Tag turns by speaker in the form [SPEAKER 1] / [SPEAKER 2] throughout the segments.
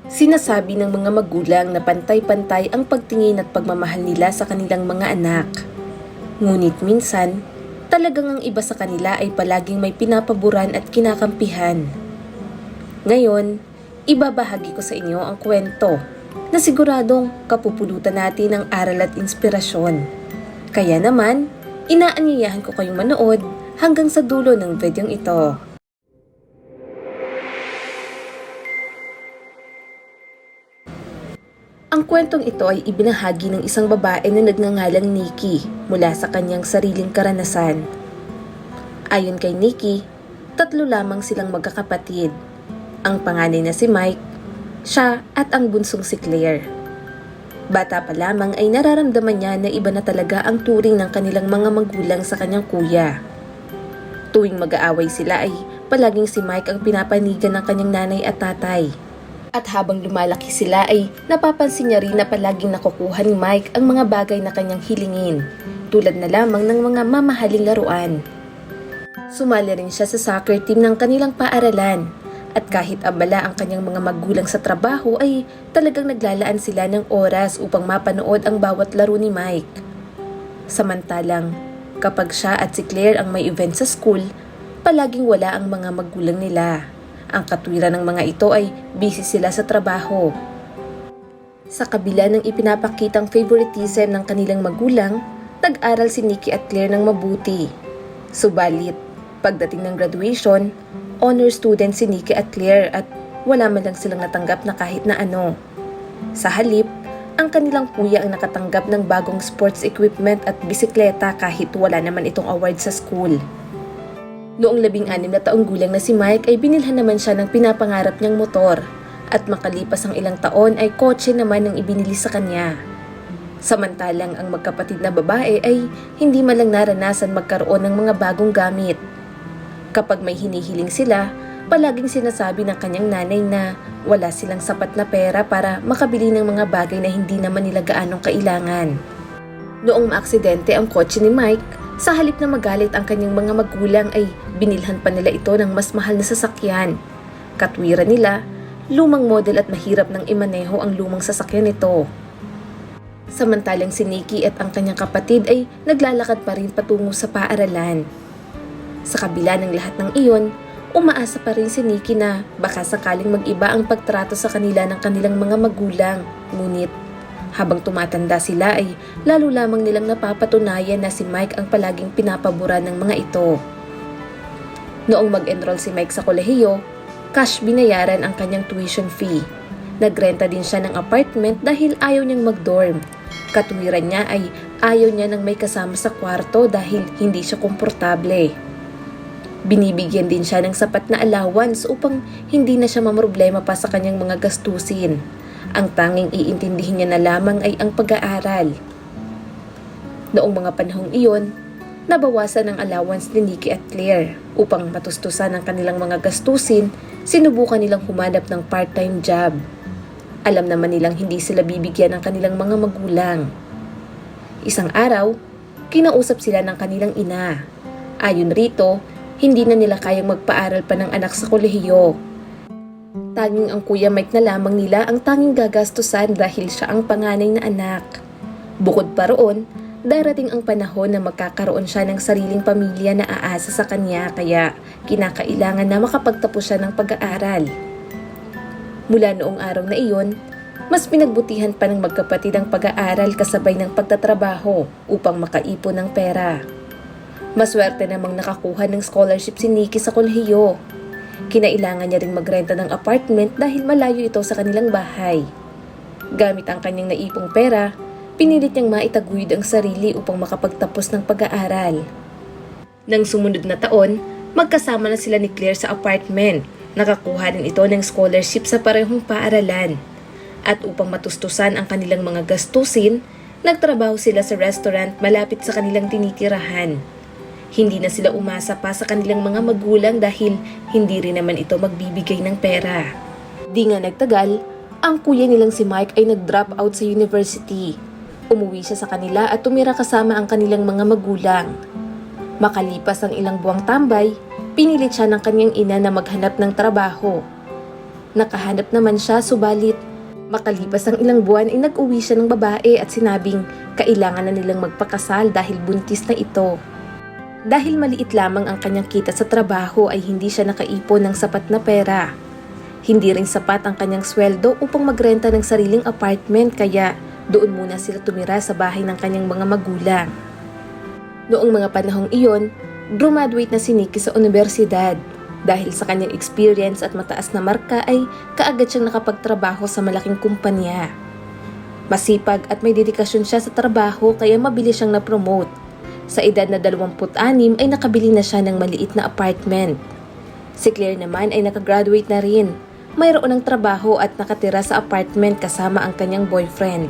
[SPEAKER 1] Sinasabi ng mga magulang na pantay-pantay ang pagtingin at pagmamahal nila sa kanilang mga anak. Ngunit minsan, talagang ang iba sa kanila ay palaging may pinapaboran at kinakampihan. Ngayon, ibabahagi ko sa inyo ang kwento na siguradong kapupulutan natin ng aral at inspirasyon. Kaya naman, inaanyayahan ko kayong manood hanggang sa dulo ng videong ito. Ang kwentong ito ay ibinahagi ng isang babae na nagngangalang Nikki mula sa kanyang sariling karanasan. Ayon kay Nikki, 3 lamang silang magkakapatid. Ang panganay na si Mike, siya at ang bunsong si Claire. Bata pa lamang ay nararamdaman niya na iba na talaga ang turing ng kanilang mga magulang sa kanyang kuya. Tuwing mag-aaway sila ay palaging si Mike ang pinapanigan ng kanyang nanay at tatay. At habang lumalaki sila ay napapansin niya rin na palaging nakukuha ni Mike ang mga bagay na kanyang hilingin, tulad na lamang ng mga mamahaling laruan. Sumali rin siya sa soccer team ng kanilang paaralan, at kahit abala ang kanyang mga magulang sa trabaho ay talagang naglalaan sila ng oras upang mapanood ang bawat laro ni Mike. Samantalang, kapag siya at si Claire ang may event sa school, palaging wala ang mga magulang nila. Ang katwiran ng mga ito ay busy sila sa trabaho. Sa kabila ng ipinapakitang favoritism ng kanilang magulang, nag-aral si Nikki at Claire ng mabuti. Subalit, pagdating ng graduation, honor student si Nikki at Claire at wala man lang silang natanggap na kahit na ano. Sa halip, ang kanilang kuya ang nakatanggap ng bagong sports equipment at bisikleta kahit wala naman itong award sa school. Noong 16 na taong gulang na si Mike ay binilhan naman siya ng pinapangarap niyang motor at makalipas ang ilang taon ay kotse naman ang ibinili sa kanya. Samantalang ang magkapatid na babae ay hindi man lang naranasan magkaroon ng mga bagong gamit. Kapag may hinihiling sila, palaging sinasabi ng kanyang nanay na wala silang sapat na pera para makabili ng mga bagay na hindi naman nila gaanong kailangan. Noong maaksidente ang kotse ni Mike, sa halip na magalit ang kanyang mga magulang ay binilhan pa nila ito ng mas mahal na sasakyan. Katwiran nila, lumang model at mahirap nang imaneho ang lumang sasakyan nito. Samantalang si Nikki at ang kanyang kapatid ay naglalakad pa rin patungo sa paaralan. Sa kabila ng lahat ng iyon, umaasa pa rin si Nikki na baka sakaling mag-iba ang pagtrato sa kanila ng kanilang mga magulang. Ngunit, habang tumatanda sila ay lalo lamang nilang napapatunayan na si Mike ang palaging pinapaboran ng mga ito. Noong mag-enroll si Mike sa kolehiyo, cash binayaran ang kanyang tuition fee. Nagrenta din siya ng apartment dahil ayaw niyang mag-dorm. Katwiran niya ay ayaw niya ng may kasama sa kwarto dahil hindi siya komportable. Binibigyan din siya ng sapat na allowance upang hindi na siya mamroblema pa sa kanyang mga gastusin. Ang tanging iintindihin niya na lamang ay ang pag-aaral. Noong mga panahong iyon, nabawasan ang allowance ni Nikki at Claire. Upang matustusan ang kanilang mga gastusin, sinubukan nilang humanap ng part-time job. Alam naman nilang hindi sila bibigyan ng kanilang mga magulang. Isang araw, kinausap sila ng kanilang ina. Ayon rito, hindi na nila kayang magpaaral pa ng anak sa kolehiyo. Tanging ang Kuya Mike na lamang nila ang tanging gagastusan dahil siya ang panganay na anak. Bukod pa roon, darating ang panahon na magkakaroon siya ng sariling pamilya na aasa sa kanya kaya kinakailangan na makapagtapos siya ng pag-aaral. Mula noong araw na iyon, mas pinagbutihan pa ng magkapatid ang pag-aaral kasabay ng pagtatrabaho upang makaipon ng pera. Maswerte namang nakakuha ng scholarship si Nikki sa kolehiyo. Kinailangan niya ring magrenta ng apartment dahil malayo ito sa kanilang bahay. Gamit ang kanyang naipong pera, pinilit niyang maitaguyod ang sarili upang makapagtapos ng pag-aaral. Nang sumunod na taon, magkasama na sila ni Claire sa apartment. Nakakuha rin ito ng scholarship sa parehong paaralan. At upang matustusan ang kanilang mga gastusin, nagtrabaho sila sa restaurant malapit sa kanilang tinitirahan. Hindi na sila umasa pa sa kanilang mga magulang dahil hindi rin naman ito magbibigay ng pera. Di nga nagtagal, ang kuya nilang si Mike ay nag-drop out sa university. Umuwi siya sa kanila at tumira kasama ang kanilang mga magulang. Makalipas ang ilang buwang tambay, pinilit siya ng kanyang ina na maghanap ng trabaho. Nakahanap naman siya subalit makalipas ang ilang buwan ay nag-uwi siya ng babae at sinabing kailangan na nilang magpakasal dahil buntis na ito. Dahil maliit lamang ang kanyang kita sa trabaho ay hindi siya nakaipon ng sapat na pera. Hindi rin sapat ang kanyang sweldo upang magrenta ng sariling apartment kaya doon muna sila tumira sa bahay ng kanyang mga magulang. Noong mga panahong iyon, graduate na si Nikki sa universidad. Dahil sa kanyang experience at mataas na marka ay kaagad siyang nakapagtrabaho sa malaking kumpanya. Masipag at may dedikasyon siya sa trabaho kaya mabilis siyang na-promote. Sa edad na 26 ay nakabili na siya ng maliit na apartment. Si Claire naman ay nakagraduate na rin. Mayroon ng trabaho at nakatira sa apartment kasama ang kanyang boyfriend.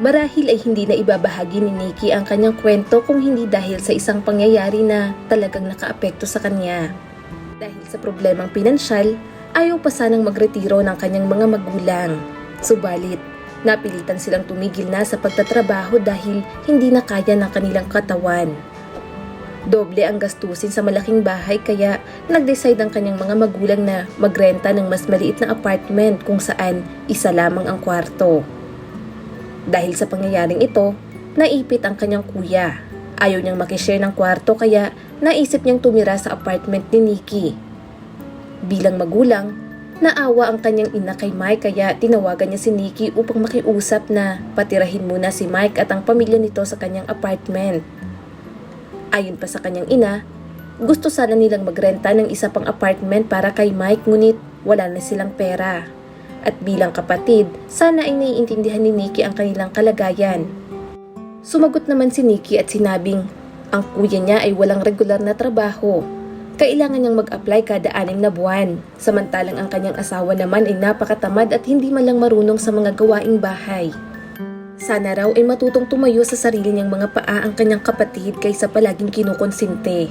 [SPEAKER 1] Marahil ay hindi na ibabahagi ni Nikki ang kanyang kwento kung hindi dahil sa isang pangyayari na talagang nakaapekto sa kanya. Dahil sa problemang pinansyal, ayaw pa sanang magretiro ng kanyang mga magulang. Subalit, napilitan silang tumigil na sa pagtatrabaho dahil hindi na kaya ng kanilang katawan. Doble ang gastusin sa malaking bahay kaya nag-decide ang kanyang mga magulang na magrenta ng mas maliit na apartment kung saan isa lamang ang kwarto. Dahil sa pangyayaring ito, naipit ang kanyang kuya. Ayaw niyang makishare ng kwarto kaya naisip niyang tumira sa apartment ni Nikki. Bilang magulang, naawa ang kanyang ina kay Mike kaya tinawagan niya si Nikki upang makiusap na patirahin muna si Mike at ang pamilya nito sa kanyang apartment. Ayon pa sa kanyang ina, gusto sana nilang magrenta ng isa pang apartment para kay Mike ngunit wala na silang pera. At bilang kapatid, sana ay naiintindihan ni Nikki ang kanilang kalagayan. Sumagot naman si Nikki at sinabing ang kuya niya ay walang regular na trabaho. Kailangan niyang mag-apply kada 6 na buwan. Samantalang ang kanyang asawa naman ay napakatamad at hindi man lang marunong sa mga gawaing bahay. Sana raw ay matutong tumayo sa sarili niyang mga paa ang kanyang kapatid kaysa palaging kinukonsinte.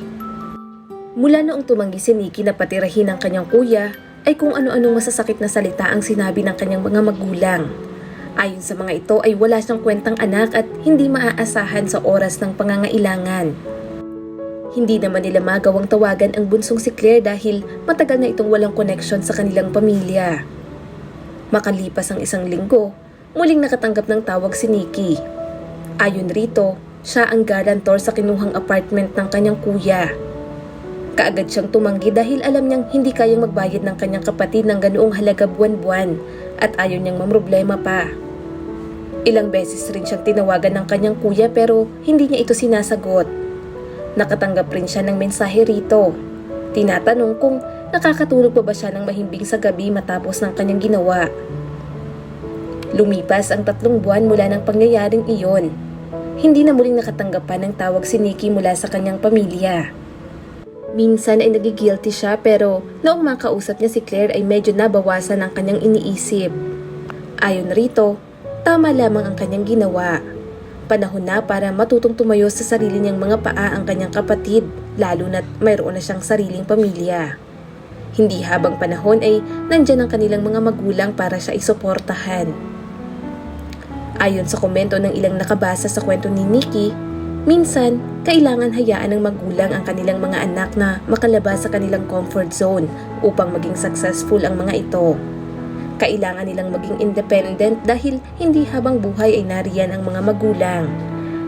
[SPEAKER 1] Mula noong tumanggi si Nikki na patirahin ang kanyang kuya, ay kung ano-anong masasakit na salita ang sinabi ng kanyang mga magulang. Ayon sa mga ito ay wala siyang kwentang anak at hindi maaasahan sa oras ng pangangailangan. Hindi naman nila magawang tawagan ang bunsong si Claire dahil matagal na itong walang connection sa kanilang pamilya. Makalipas ang 1 linggo, muling nakatanggap ng tawag si Nikki. Ayon rito, siya ang guarantor sa kinuhang apartment ng kanyang kuya. Kaagad siyang tumanggi dahil alam niyang hindi kayang magbayad ng kanyang kapatid ng ganoong halaga buwan-buwan at ayaw niyang mamroblema pa. Ilang beses rin siyang tinawagan ng kanyang kuya pero hindi niya ito sinasagot. Nakatanggap rin siya ng mensahe rito. Tinatanong kung nakakatulog pa ba siya ng mahimbing sa gabi matapos ng kanyang ginawa. Lumipas ang 3 buwan mula ng pangyayaring iyon. Hindi na muling nakatanggap pa ng tawag si Nikki mula sa kanyang pamilya. Minsan ay nagigilty siya pero noong makausap niya si Claire ay medyo nabawasan ang kanyang iniisip. Ayon rito, tama lamang ang kanyang ginawa. Panahon na para matutong tumayo sa sarili niyang mga paa ang kanyang kapatid, lalo na't mayroon na siyang sariling pamilya. Hindi habang panahon ay nandyan ang kanilang mga magulang para siya isuportahan. Ayon sa komento ng ilang nakabasa sa kwento ni Nikki, minsan kailangan hayaan ng magulang ang kanilang mga anak na makalabas sa kanilang comfort zone upang maging successful ang mga ito. Kailangan nilang maging independent dahil hindi habang buhay ay nariyan ang mga magulang.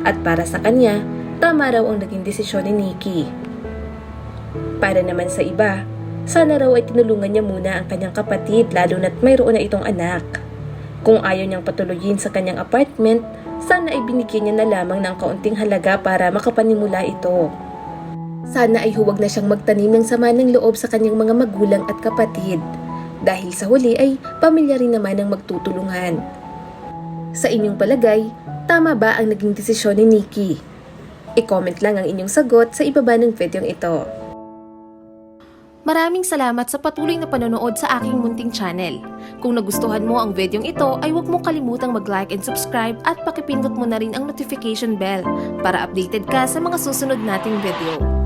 [SPEAKER 1] At para sa kanya, tama raw ang naging desisyon ni Nikki. Para naman sa iba, sana raw ay tinulungan niya muna ang kanyang kapatid lalo na't mayroon na itong anak. Kung ayaw niyang patuloyin sa kanyang apartment, sana ay binigyan niya na lamang ng kaunting halaga para makapanimula ito. Sana ay huwag na siyang magtanim ng sama ng loob sa kanyang mga magulang at kapatid. Dahil sa huli ay pamilya rin naman ang magtutulungan. Sa inyong palagay, tama ba ang naging desisyon ni Nikki? I-comment lang ang inyong sagot sa ibaba ng videong ito. Maraming salamat sa patuloy na panonood sa aking munting channel. Kung nagustuhan mo ang videong ito ay huwag mo kalimutang mag-like and subscribe at pakipindot mo na rin ang notification bell para updated ka sa mga susunod nating video.